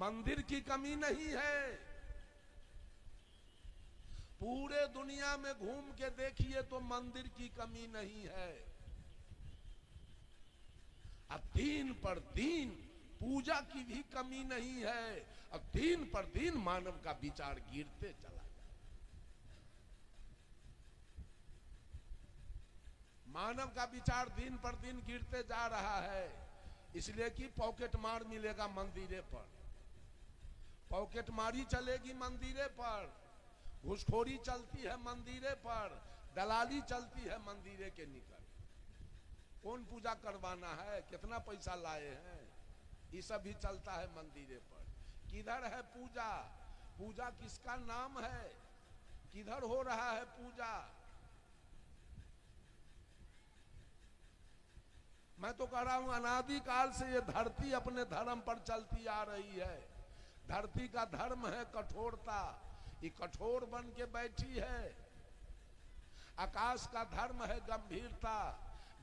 मंदिर की कमी नहीं है। पूरे दुनिया में घूम के देखिए तो मंदिर की कमी नहीं है। अब दिन पर दिन पूजा की भी कमी नहीं है। अब दिन पर दिन मानव का विचार गिरते चला जाए। मानव का विचार दिन पर दिन गिरते जा रहा है, इसलिए कि पॉकेट मार मिलेगा मंदिरे पर, पॉकेट मारी चलेगी मंदिरे पर, घुसखोरी चलती है मंदिरे पर, दलाली चलती है मंदिरे के निकट। कौन पूजा करवाना है, कितना पैसा लाए हैं, ये सब भी चलता है मंदिरे पर। किधर है पूजा? पूजा किसका नाम है? किधर हो रहा है पूजा? मैं तो कह रहा हूं अनादि काल से ये धरती अपने धर्म पर चलती आ रही है। धरती का धर्म है कठोरता, ये कठोर बन के बैठी है। आकाश का धर्म है गंभीरता,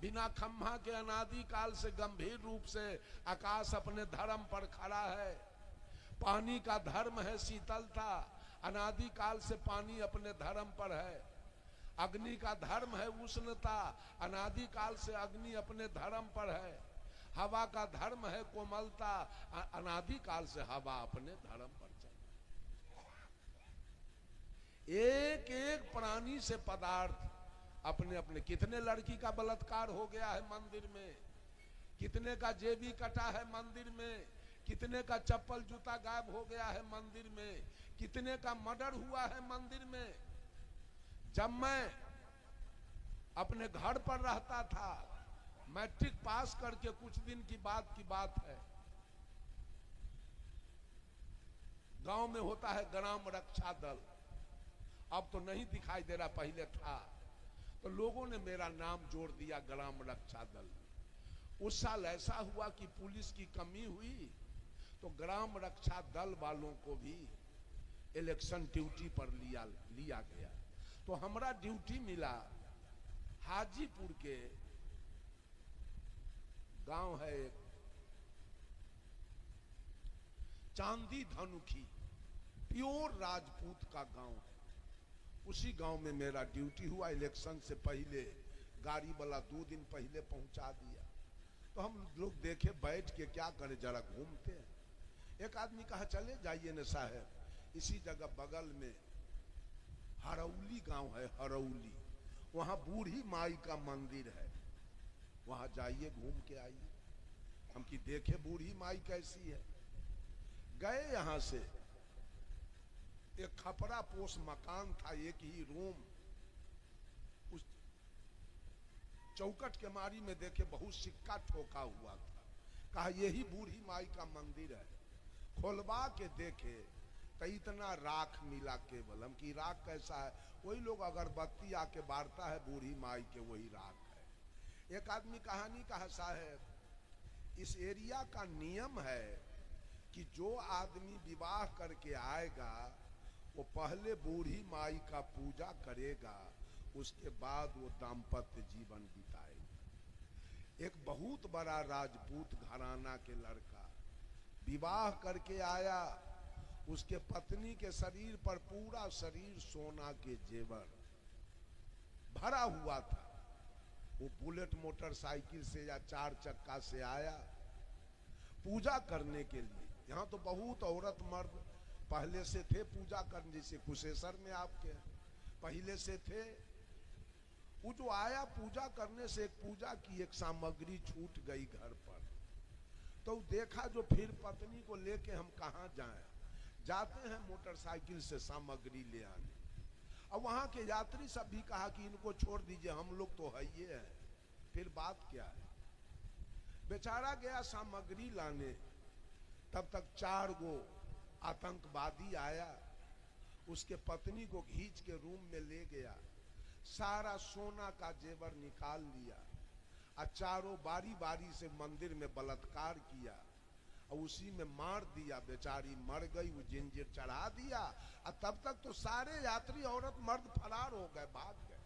बिना खम्भा के अनादि काल से गंभीर रूप से आकाश अपने धर्म पर खड़ा है। पानी का धर्म है शीतलता, अनादि काल से पानी अपने धर्म पर है। अग्नि का धर्म है उष्णता, अनादि काल से अग्नि अपने धर्म पर है। हवा का धर्म है कोमलता, अनादि काल से हवा अपने धर्म पर चल। एक एक प्राणी से पदार्थ अपने अपने, कितने लड़की का बलात्कार हो गया है मंदिर में, कितने का जेबी कटा है मंदिर में, कितने का चप्पल जूता गायब हो गया है मंदिर में, कितने का मर्डर हुआ है मंदिर में। जब मैं अपने घर पर रहता था, मैट्रिक पास करके कुछ दिन की बात है, गांव में होता है ग्राम रक्षा दल, अब तो नहीं दिखाई दे रहा, पहले था। तो लोगों ने मेरा नाम जोड़ दिया ग्राम रक्षा दल। उस साल ऐसा हुआ कि पुलिस की कमी हुई, तो ग्राम रक्षा दल वालों को भी इलेक्शन ड्यूटी पर लिया गया। तो हमारा ड्यूटी मिला हाजीपुर के गांव है एक चांदी धनुखी, प्योर राजपूत का गांव है। उसी गांव में मेरा ड्यूटी हुआ। इलेक्शन से पहले गाड़ी वाला 2 दिन पहले पहुंचा दिया। तो हम लोग देखे बैठ के क्या करें, जरा घूमते हैं। एक आदमी कहा चले जाइए न साहब, इसी जगह बगल में हरौली गांव है, हरौली, वहां बूढ़ी माई का मंदिर है, वहां जाइए घूम के आइए। हम की देखे बूढ़ी माई कैसी है। गए यहां से, एक खपरा पोस मकान था, एक ही रूम, उस चौकट के मारी में देखे बहुत सिक्का ठोका हुआ था। कहा यही बूढ़ी माई का मंदिर है। खोलवा के देखे तो इतना राख मिला केवल। हम की राख कैसा है? वही लोग अगरबत्ती आके बारता है बूढ़ी माई के, वही राख है। एक आदमी कहानी कहा साहब, इस एरिया का नियम है कि जो आदमी विवाह करके आएगा वो पहले बूढ़ी माई का पूजा करेगा, उसके बाद वो दाम्पत्य जीवन बिताएगा। एक बहुत बड़ा राजपूत घराना के लड़का विवाह करके आया, उसके पत्नी के शरीर पर पूरा शरीर सोना के जेवर भरा हुआ था। वो बुलेट मोटरसाइकिल से या 4 चक्का से आया पूजा करने के लिए। यहाँ तो बहुत औरत मर्द पहले से थे पूजा करने, जैसे कुशेश्वर में आपके पहले से थे। वो जो आया पूजा करने से, एक पूजा की एक सामग्री छूट गई घर पर। तो देखा जो, फिर पत्नी को लेके हम कहाँ जाएं, जाते हैं मोटरसाइकिल से सामग्री ले आने। अब वहां के यात्री सब भी कहा कि इनको छोड़ दीजिए, हम लोग तो है ये है, फिर बात क्या है। बेचारा गया सामग्री लाने, तब तक 4 गो आतंकवादी आया, उसके पत्नी को खींच के रूम में ले गया, सारा सोना का जेवर निकाल लिया और चारों बारी बारी से मंदिर में बलात्कार किया और उसी में मार दिया। बेचारी मर गई, वो जंजीर चढ़ा दिया। और तब तक तो सारे यात्री औरत मर्द फरार हो गए, भाग गए।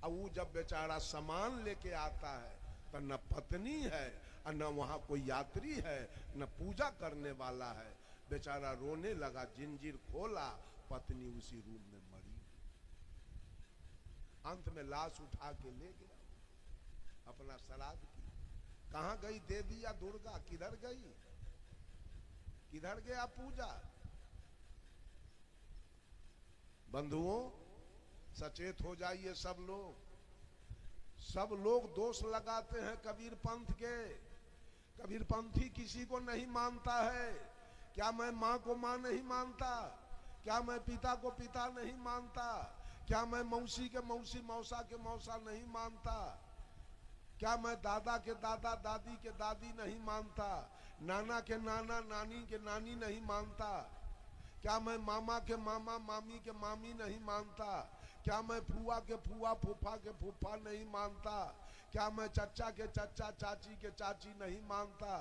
अब वो जब बेचारा सामान लेके आता है तो न पत्नी है और न वहां कोई यात्री है, न पूजा करने वाला है। बेचारा रोने लगा, जिंजीर खोला, पत्नी उसी रूम में मरी। अंत में लाश उठा के ले गया, अपना श्राद्ध की। कहां गई देवी या दुर्गा? किधर गई? किधर गया पूजा? बंधुओं, सचेत हो जाइए सब लोग। सब लोग दोष लगाते हैं कबीर पंथ के। कबीर पंथी किसी को नहीं मानता है। क्या मैं माँ को माँ नहीं मानता? क्या मैं पिता को पिता नहीं मानता? क्या मैं मौसी के मौसी, मौसा के मौसा नहीं मानता? क्या मैं दादा के दादा, दादी के दादी नहीं मानता? नाना के नाना, नानी के नानी नहीं मानता? क्या मैं मामा के मामा, मामी के मामी नहीं मानता? क्या मैं फुआ के फुआ, फूफा के फूफा नहीं मानता? क्या मैं चचा के चचा, चाची के चाची नहीं मानता?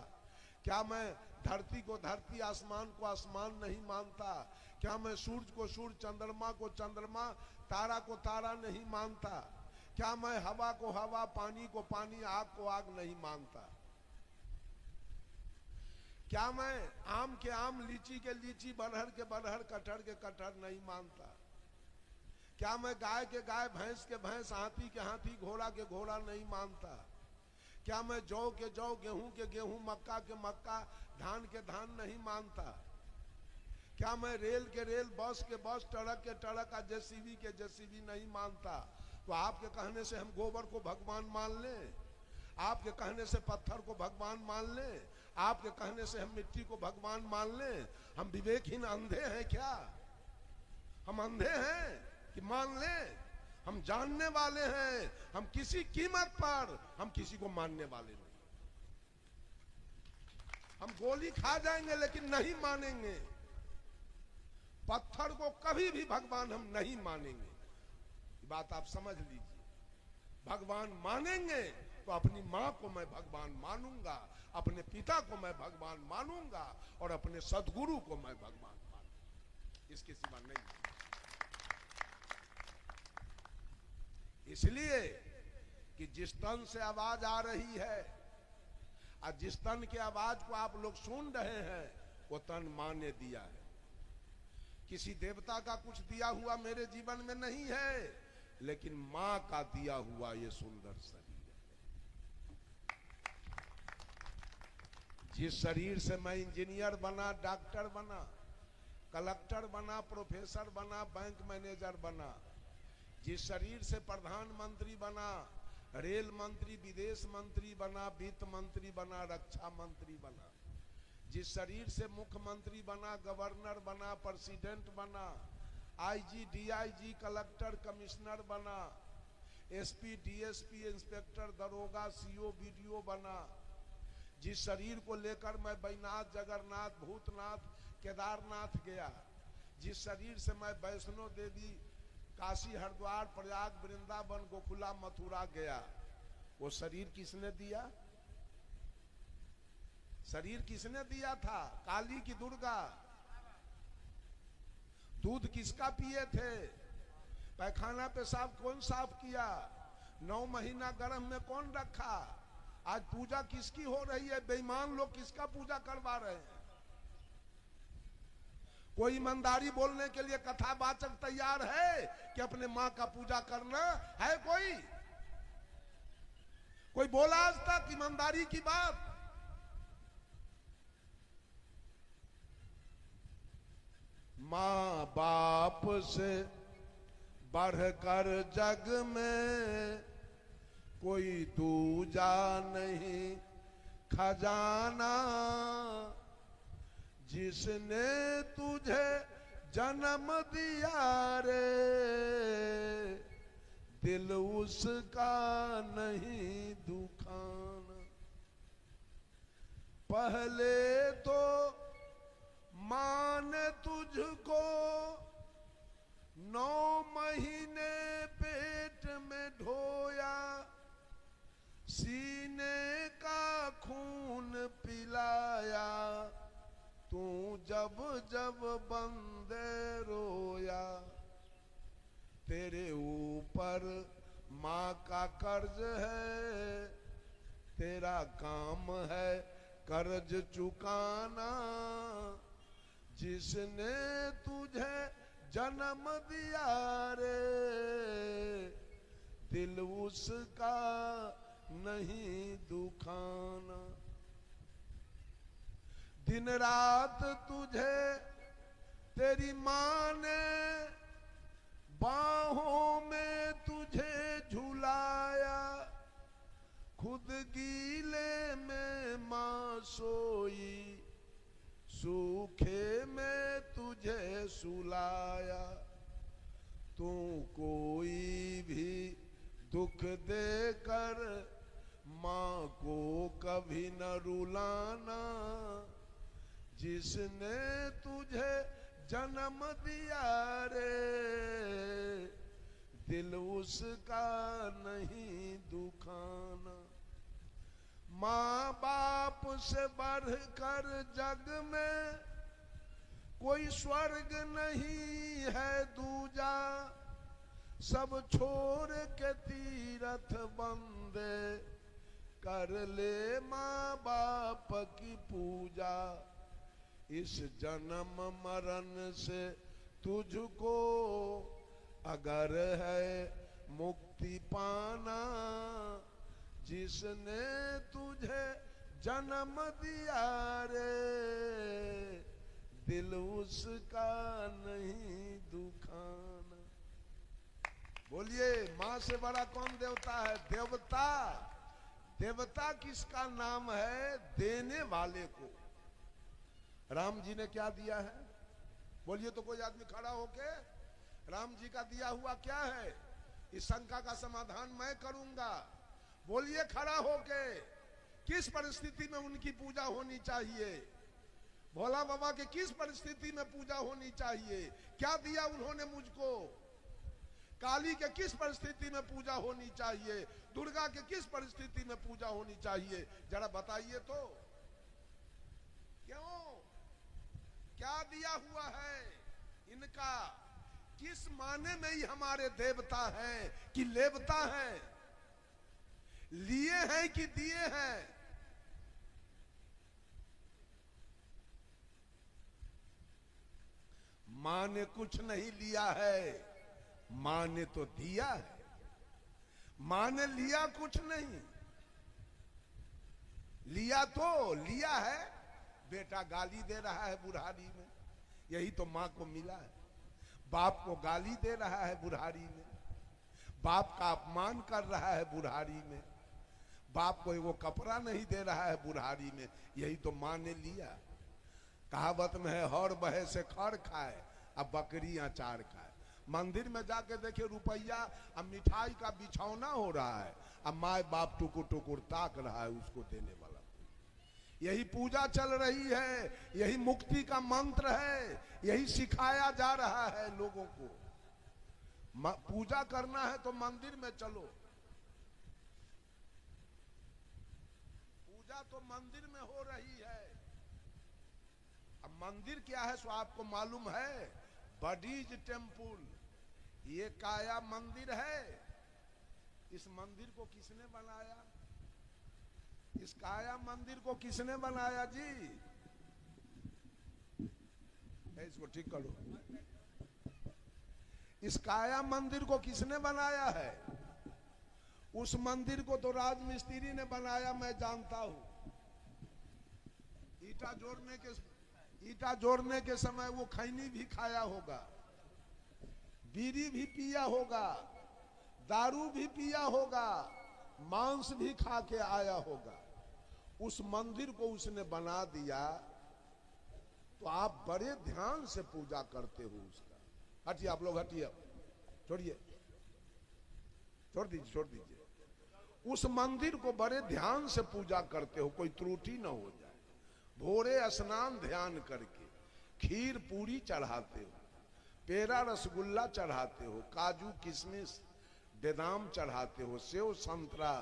क्या मैं धरती को धरती, आसमान को आसमान नहीं मानता? क्या मैं सूरज को सूरज, चंद्रमा को चंद्रमा, तारा को तारा नहीं मानता? क्या मैं हवा को हवा, पानी को पानी, आग को आग नहीं मानता? क्या मैं आम के आम, लीची के लीची, बरहर के बरहर, कटहर के कटहर नहीं मानता? क्या मैं गाय के गाय, भैंस के भैंस, हाथी के हाथी, घोड़ा के घोड़ा नहीं मानता? क्या मैं जौ के जौ, गेहूं के गेहूं, मक्का के मक्का, धान के धान नहीं मानता? क्या मैं रेल के रेल, बस के बस, ट्रक के ट्रक, जेसीबी के जेसीबी नहीं मानता? तो आपके कहने से हम गोबर को भगवान मान लें? आपके कहने से पत्थर को भगवान मान लें? आपके कहने से हम मिट्टी को भगवान मान लें? हम विवेकहीन अंधे हैं क्या? हम अंधे हैं कि मान लें? हम जानने वाले हैं। हम किसी कीमत पर हम किसी को मानने वाले नहीं। हम गोली खा जाएंगे लेकिन नहीं मानेंगे। पत्थर को कभी भी भगवान हम नहीं मानेंगे। बात आप समझ लीजिए। भगवान मानेंगे तो अपनी माँ को मैं भगवान मानूंगा, अपने पिता को मैं भगवान मानूंगा, और अपने सदगुरु को मैं भगवान मानूंगा। इसके सिवा नहीं। इसलिए कि जिस तन से आवाज आ रही है और जिस तन की आवाज को आप लोग सुन रहे हैं, वो तन माँ ने दिया है। किसी देवता का कुछ दिया हुआ मेरे जीवन में नहीं है, लेकिन माँ का दिया हुआ ये सुंदर शरीर है। जिस शरीर से मैं इंजीनियर बना, डॉक्टर बना, कलेक्टर बना, प्रोफेसर बना, बैंक मैनेजर बना, जिस शरीर से प्रधानमंत्री बना, रेल मंत्री, विदेश मंत्री बना, वित्त मंत्री बना, रक्षा मंत्री बना, जिस शरीर से मुख्यमंत्री बना, गवर्नर बना, प्रेसिडेंट बना, आईजी, डीआईजी, कलेक्टर, कमिश्नर बना, एसपी, डीएसपी, इंस्पेक्टर, दरोगा, सीओ, बीडीओ बना, जिस शरीर को लेकर मैं बैजनाथ, जगन्नाथ, भूतनाथ, केदारनाथ गया, जिस शरीर से मैं वैष्णो देवी, काशी, हरिद्वार, प्रयाग, वृंदावन, गोकुला, मथुरा गया, वो शरीर किसने दिया? शरीर किसने दिया था? काली की दुर्गा? दूध किसका पिए थे? पैखाना पेशाब कौन साफ किया? 9 महीना गर्भ में कौन रखा? आज पूजा किसकी हो रही है? बेईमान लोग किसका पूजा करवा रहे हैं? कोई ईमानदारी बोलने के लिए कथावाचक तैयार है कि अपने माँ का पूजा करना है? कोई बोला आज तक ईमानदारी की बात? माँ बाप से बढ़कर जग में कोई दूजा नहीं खजाना, जिसने तुझे जन्म दिया रे, दिल उसका नहीं दुखाना। पहले तो माँ ने तुझको 9 महीने पेट में ढोया, सीने का खून पिलाया, तू जब जब बंदे रोया। तेरे ऊपर माँ का कर्ज है, तेरा काम है कर्ज चुकाना, जिसने तुझे जन्म दिया रे दिल उसका नहीं दुखाना। दिन रात तुझे तेरी माँ ने बाहों में तुझे झुलाया, खुद गीले में माँ सोई, सूखे में तुझे सुलाया। तू कोई भी दुख देकर माँ को कभी न रुलाना, जिसने तुझे जन्म दिया रे दिल उसका नहीं दुखाना। माँ बाप से बढ़कर जग में कोई स्वर्ग नहीं है दूजा, सब छोड़ के तीरथ बंदे कर ले माँ बाप की पूजा। इस जन्म मरण से तुझको अगर है मुक्ति पाना, जिसने तुझे जन्म दिया रे दिल उसका नहीं दुखाना। बोलिए, माँ से बड़ा कौन देवता है? देवता। देवता किसका नाम है? देने वाले को। राम जी ने क्या दिया है? बोलिए तो कोई आदमी खड़ा होके, राम जी का दिया हुआ क्या है? इस शंका का समाधान मैं करूंगा। बोलिए खड़ा होके, किस परिस्थिति में उनकी पूजा होनी चाहिए? भोला बाबा के किस परिस्थिति में पूजा होनी चाहिए? क्या दिया उन्होंने मुझको? काली के किस परिस्थिति में पूजा होनी चाहिए? दुर्गा के किस परिस्थिति में पूजा होनी चाहिए? जरा बताइए तो। क्यों? क्या दिया हुआ है इनका? किस माने में ही हमारे देवता हैं कि लेवता हैं? लिए हैं कि दिए हैं? मां ने कुछ नहीं लिया है, मां ने तो दिया है। मां ने लिया कुछ नहीं, लिया तो लिया है। बेटा गाली दे रहा है बुढ़ारी में, यही तो मां को मिला है। बाप को गाली दे रहा है बुढ़ारी में, बाप का अपमान कर रहा है बुढ़ारी में। बाप को वो कपड़ा नहीं दे रहा है बुढ़ारी में, यही तो मां ने लिया। कहावत में है, हौर बहे से खड़ खाए अब बकरी अचार खाए। मंदिर में जाके देखे रुपया अब मिठाई का बिछौना हो रहा है, अब माए बाप टुकुर टुकुर ताक रहा है उसको देने वाला। यही पूजा चल रही है, यही मुक्ति का मंत्र है, यही सिखाया जा रहा है लोगों को। पूजा करना है तो मंदिर में चलो। पूजा तो मंदिर में हो रही है। अब मंदिर क्या है सो आपको मालूम है? बडीज टेम्पुल, ये काया मंदिर है। इस मंदिर को किसने बनाया? इस काया मंदिर को किसने बनाया जी? इसको ठीक करो। इस काया मंदिर को किसने बनाया है? उस मंदिर को तो राजमिस्त्री ने बनाया, मैं जानता हूं। ईटा जोड़ने के समय वो खैनी भी खाया होगा, बीड़ी भी पिया होगा, दारू भी पिया होगा, मांस भी खा के आया होगा। उस मंदिर को उसने बना दिया तो आप बड़े ध्यान से पूजा करते हो उसका। हटिए आप लोग, हटिए, छोड़िए, छोड़ दीजिए। उस मंदिर को बड़े ध्यान से पूजा करते हो, कोई त्रुटि ना हो जाए। भोरे स्नान ध्यान करके खीर पूरी चढ़ाते हो, पेड़ा रसगुल्ला चढ़ाते हो, काजू किशमिश बेदाम चढ़ाते हो, सेव संतरा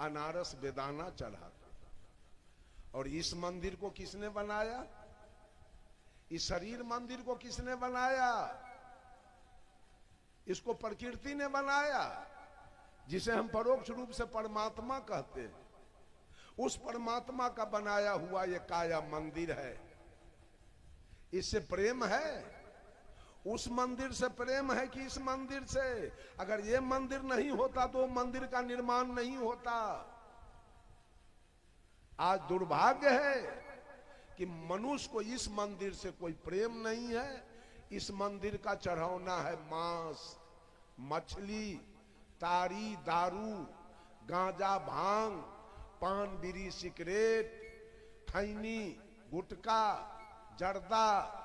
अनारस बेदाना चढ़ाते हो। और इस मंदिर को किसने बनाया? इस शरीर मंदिर को किसने बनाया? इसको प्रकृति ने बनाया, जिसे हम परोक्ष रूप से परमात्मा कहते हैं। उस परमात्मा का बनाया हुआ ये काया मंदिर है, इससे प्रेम है? उस मंदिर से प्रेम है कि इस मंदिर से? अगर ये मंदिर नहीं होता तो मंदिर का निर्माण नहीं होता। आज दुर्भाग्य है कि मनुष्य को इस मंदिर से कोई प्रेम नहीं है। इस मंदिर का चढ़ाना है मांस, मछली, तारी, दारू, गांजा, भांग, पान, बीड़ी, सिगरेट, खैनी, गुटखा, जर्दा,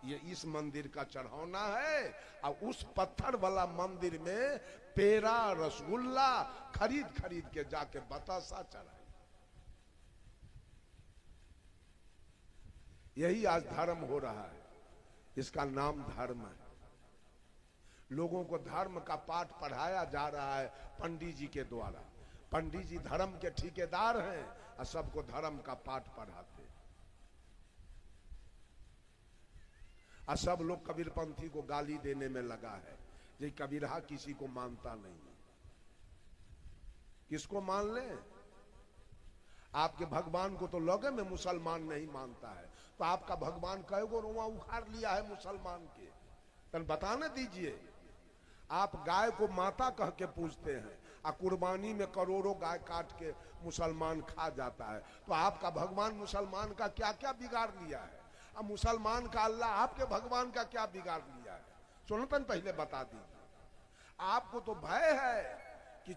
ये इस मंदिर का चढ़ाना है। और उस पत्थर वाला मंदिर में पेड़ा, रसगुल्ला खरीद खरीद के जाके बतासा चढ़ाए। यही आज धर्म हो रहा है, इसका नाम धर्म है। लोगों को धर्म का पाठ पढ़ाया जा रहा है पंडित जी के द्वारा। पंडित जी धर्म के ठेकेदार हैं और सबको धर्म का पाठ पढ़ाते हैं। और सब लोग कबीरपंथी को गाली देने में लगा है। ये कबीरहा किसी को मानता नहीं है। किसको मान ले? आपके भगवान को तो लगे में मुसलमान नहीं मानता है, तो आपका भगवान कई गो रुआ उखाड़ लिया है मुसलमान के? तन बताने दीजिए। आप गाय को माता कह के पूजते हैं और कुर्बानी में करोड़ों गाय काट के मुसलमान खा जाता है, तो आपका भगवान मुसलमान का क्या क्या बिगाड़ लिया है? अब मुसलमान का अल्लाह आपके भगवान का क्या बिगाड़ लिया है? सुनतन पहले बता दीजिए। आपको तो भय है कि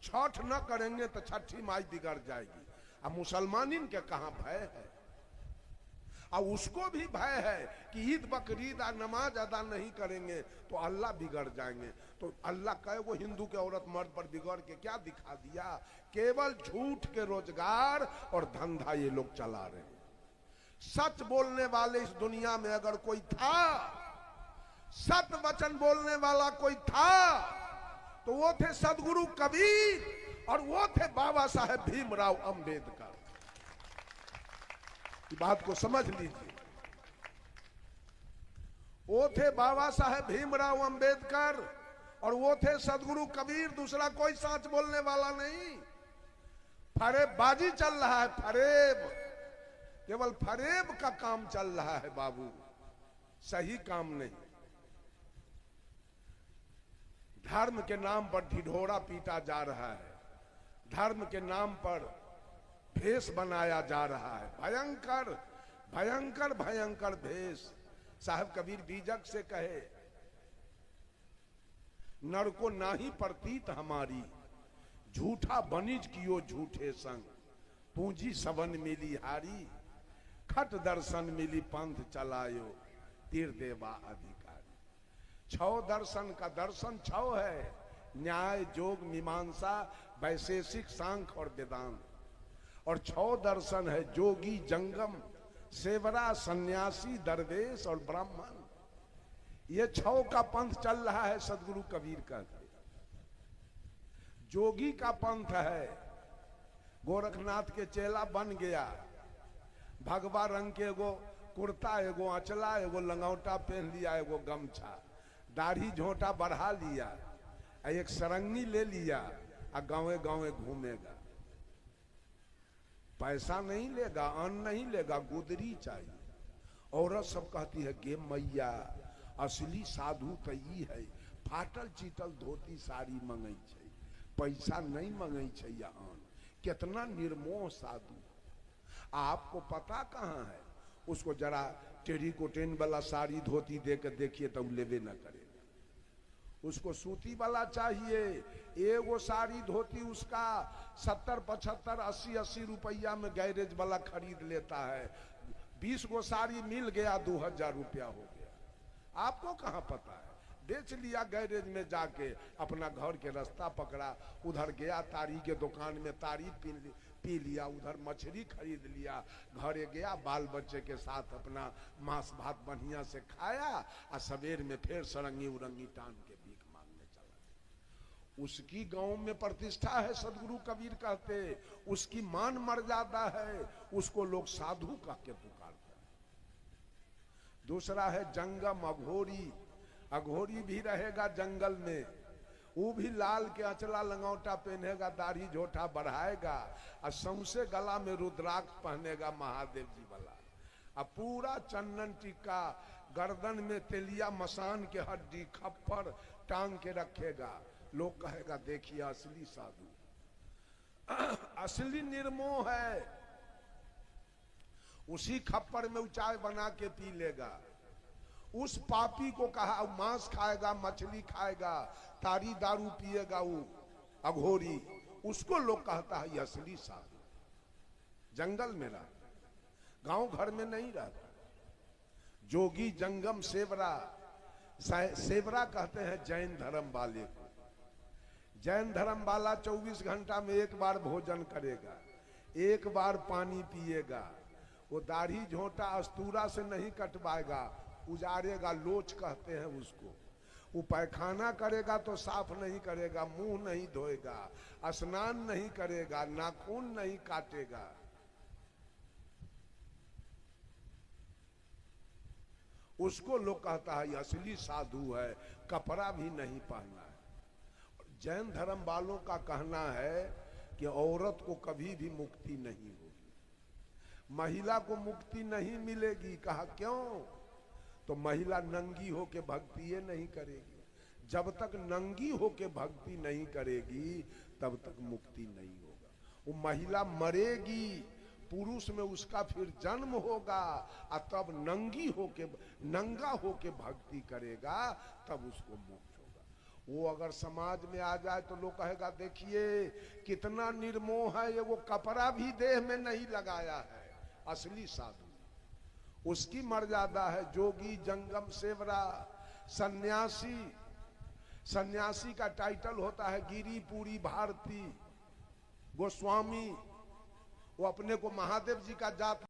छठ न करेंगे तो छठी माई बिगड़ जाएगी। अब मुसलमानिन के कहां भय है? और उसको भी भय है कि ईद बकरीद नमाज अदा नहीं करेंगे तो अल्लाह बिगड़ जाएंगे। तो अल्लाह कहे वो हिंदू के औरत मर्द पर बिगड़ के क्या दिखा दिया? केवल झूठ के रोजगार और धंधा ये लोग चला रहे हैं। सच बोलने वाले इस दुनिया में अगर कोई था, सत्य वचन बोलने वाला कोई था, तो वो थे सदगुरु कबीर और वो थे बाबा साहेब भीमराव अंबेडकर। बात को समझ लीजिए। वो थे बाबा साहेब भीमराव अंबेडकर और वो थे सदगुरु कबीर। दूसरा कोई सच बोलने वाला नहीं। फरेबबाजी चल रहा है, फरेब, केवल फरेब का काम चल रहा है बाबू, सही काम नहीं। धर्म के नाम पर ढिढोरा पीटा जा रहा है, धर्म के नाम पर भेष बनाया जा रहा है। भयंकर भयंकर भयंकर भेष। साहब कबीर बीजक से कहे, नर को नाही प्रतीत हमारी, झूठा बनिज कियो झूठे संग, पूंजी सबन मिली हारी, खट दर्शन मिली पंथ चलायो, तीर देवा अधिकारी। छौ दर्शन का दर्शन छौ है, न्याय, जोग, मीमांसा, वैशेषिक, सांख्य और वेदांत। और छौ दर्शन है जोगी, जंगम, सेवरा, सन्यासी, दरवेश और ब्राह्मण। ये छौ का पंथ चल रहा है सदगुरु कबीर का। जोगी का पंथ है, गोरखनाथ के चेला बन गया, भगवा रंग के एगो कुर्ता, एगो अचला, एगो लंगौटा पहन लिया, एगो गमछा, दाढ़ी झोंटा बढ़ा लिया, एक सरंगी ले लिया और गांवे गांवे घूमेगा। पैसा नहीं लेगा, अन्न नहीं लेगा, गुदरी चाहिए। औरत सब कहती है गे मैया, असली साधु तो ई है, फाटल चीटल धोती साड़ी मंगई छै, पैसा नहीं मंगई छै या अन्न। कितना निर्मोह साधु। आपको पता कहाँ है? उसको जरा टेरिकोटेन वाला साड़ी धोती दे के देखिए तो लेवे न करेगा। उसको सूती वाला चाहिए। एगो साड़ी धोती उसका 70, 75, 80, 80 रुपया में गैरेज वाला खरीद लेता है। 20 गो साड़ी मिल गया 2000 रुपया हो गया। आपको कहाँ पता है? बेच लिया गैरेज में जाके, अपना घर के रास्ता पकड़ा, उधर गया तारी के दुकान में तारी पी लिया, उधर मछली खरीद लिया, घरे गया, बाल बच्चे के साथ अपना मांस भात बढ़िया से खाया और सवेर में फिर सरंगी उरंगी टान के भीख मांगने चला। उसकी गांव में प्रतिष्ठा है, सदगुरु कबीर कहते, उसकी मान मर्यादा है, उसको लोग साधु कह के पुकारते हैं। दूसरा है जंगम, अघोरी। अघोरी भी रहेगा जंगल में, वो भी लाल के अचला लंगोटा पहनेगा, दाढ़ी झोटा बढ़ाएगा और सौंसे गला में रुद्राक्ष पहनेगा महादेव जी वाला, अब पूरा चंदन टीका, गर्दन में तेलिया मसान के हड्डी खप्पर टांग के रखेगा। लोग कहेगा देखिए असली साधु, असली निर्मोह है। उसी खप्पर में चाय बना के पी लेगा। उस पापी को कहा मांस खाएगा, मछली खाएगा, तारी दारू पिएगा, वो अघोरी, उसको लोग कहता है ये असली साधु। जंगल में रहता, गांव घर में नहीं रहता। जोगी जंगम सेवरा, सेवरा कहते हैं जैन धर्म वाले को। जैन धर्म वाला 24 घंटा में एक बार भोजन करेगा, एक बार पानी पिएगा, वो दाढ़ी झोंटा अस्तूरा से नहीं कटवाएगा, उजाड़ेगा, लोच कहते हैं उसको। वो पैखाना करेगा तो साफ नहीं करेगा, मुंह नहीं धोएगा, स्नान नहीं करेगा, नाखून नहीं काटेगा। उसको लोग कहता है ये असली साधु है, कपड़ा भी नहीं पहनना है। जैन धर्म वालों का कहना है कि औरत को कभी भी मुक्ति नहीं होगी, महिला को मुक्ति नहीं मिलेगी। कहा क्यों? तो महिला नंगी होके भक्ति ये नहीं करेगी। जब तक नंगी होके भक्ति नहीं करेगी तब तक मुक्ति नहीं होगा। वो महिला मरेगी, पुरुष में उसका फिर जन्म होगा, और तब नंगा होके भक्ति करेगा, तब उसको मुक्त होगा। वो अगर समाज में आ जाए तो लोग कहेगा देखिए कितना निर्मोह है ये, वो कपड़ा भी देह में नहीं लगाया है, असली साधु। उसकी मर्यादा है जोगी जंगम सेवरा सन्यासी। सन्यासी का टाइटल होता है गिरिपुरी भारती गोस्वामी। वो अपने को महादेव जी का जात